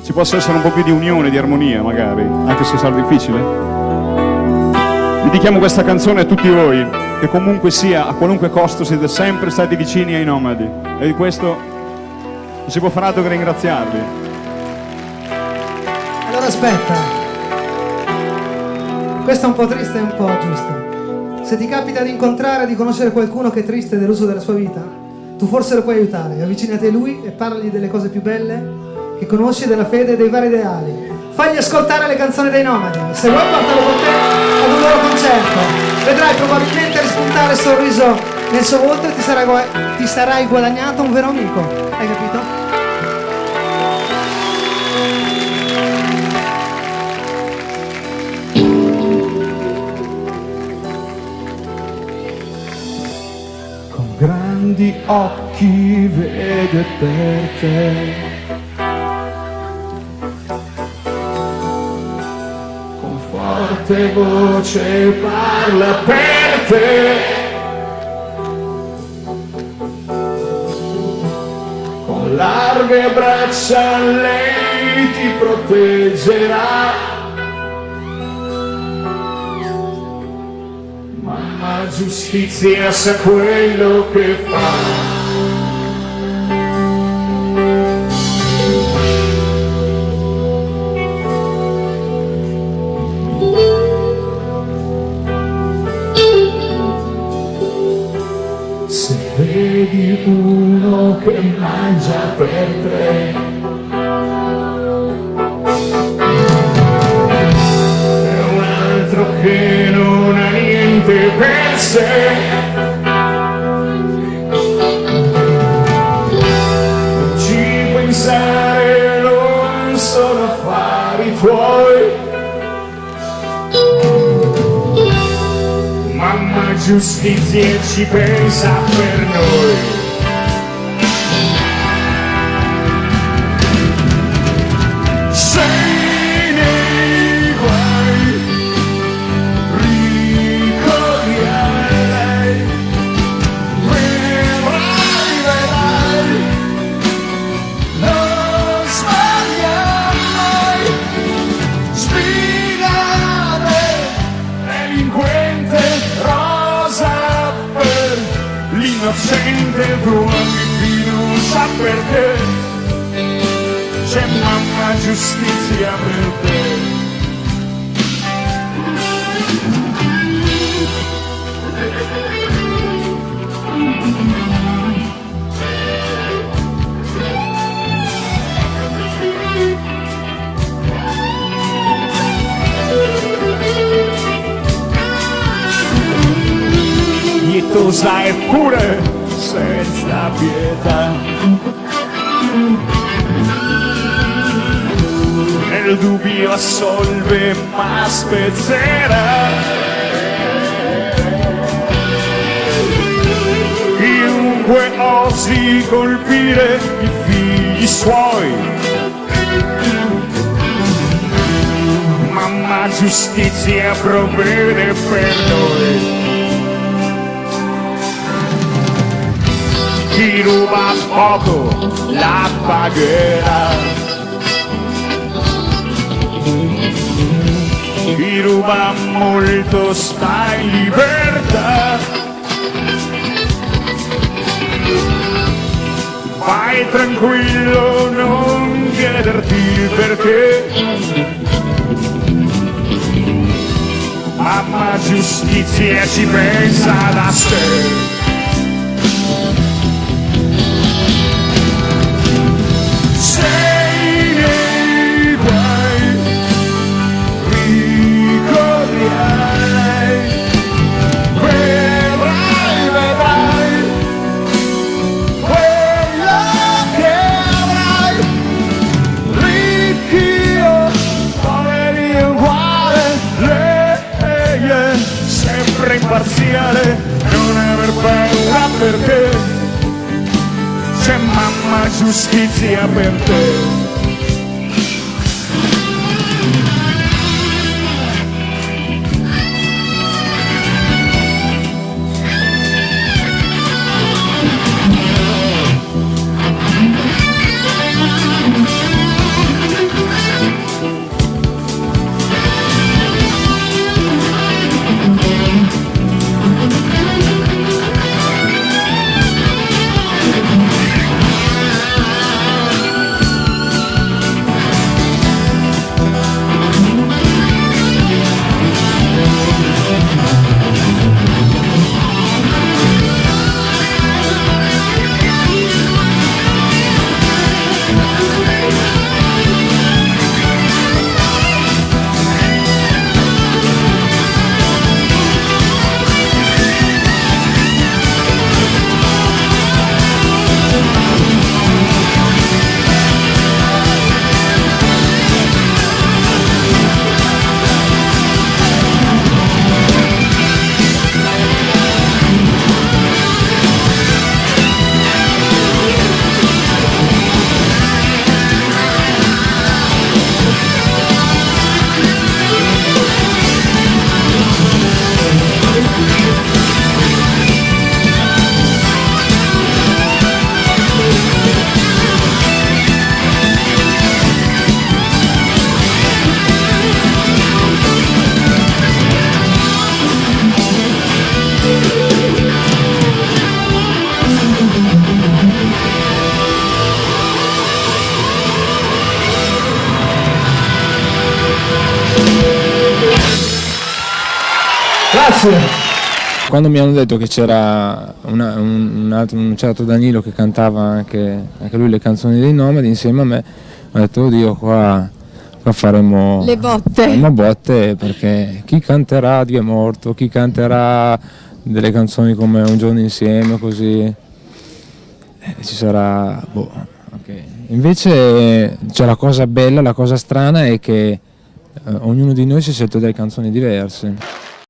ci possa essere un po' più di unione, di armonia magari, anche se sarà difficile. Dedichiamo questa canzone a tutti voi, che comunque sia, a qualunque costo, siete sempre stati vicini ai nomadi, e di questo non si può fare altro che ringraziarvi. Allora aspetta, questo è un po' triste e un po' giusto. Se ti capita di incontrare e di conoscere qualcuno che è triste e deluso della sua vita, tu forse lo puoi aiutare. Avvicinati a lui e parli delle cose più belle che conosci, della fede e dei vari ideali. Fagli ascoltare le canzoni dei nomadi. Se vuoi portalo con te ad un loro concerto. Vedrai probabilmente rispuntare il sorriso nel suo volto e ti sarai guadagnato un vero amico. Hai capito? Grandi occhi vede per te, con forte voce parla per te, con larghe braccia lei ti proteggerà. Ma giustizia sa quello che fa. Se vedi uno che mangia per tre, e un altro che non ha niente per sé, non ci pensare, non sono affari tuoi. Mamma giustizia ci pensa per noi. Innocente tua che non sa perché, c'è mamma giustizia per te. Pietosa eppure senza pietà, nel dubbio assolve ma spezzerà. Chiunque osi colpire i figli suoi, mamma giustizia provvede per noi. Chi ruba poco la pagherà, chi ruba molto sta in libertà. Vai tranquillo, non chiederti il perché, mamma giustizia ci pensa da sé. Sei nei guai, ricordi a lei, vedrai quello che avrai. Ricchi o poveri uguale, lei è sempre imparziale, non aver paura perché c'è mamma giustizia per te. Grazie. Quando mi hanno detto che c'era un certo Danilo che cantava anche lui le canzoni dei Nomadi insieme a me, ho detto oddio qua faremo le botte. Faremo botte, perché chi canterà Dio è morto, chi canterà delle canzoni come Un giorno insieme, così ci sarà boh, okay. Invece c'è la cosa bella, la cosa strana è che ognuno di noi si è scelto delle canzoni diverse.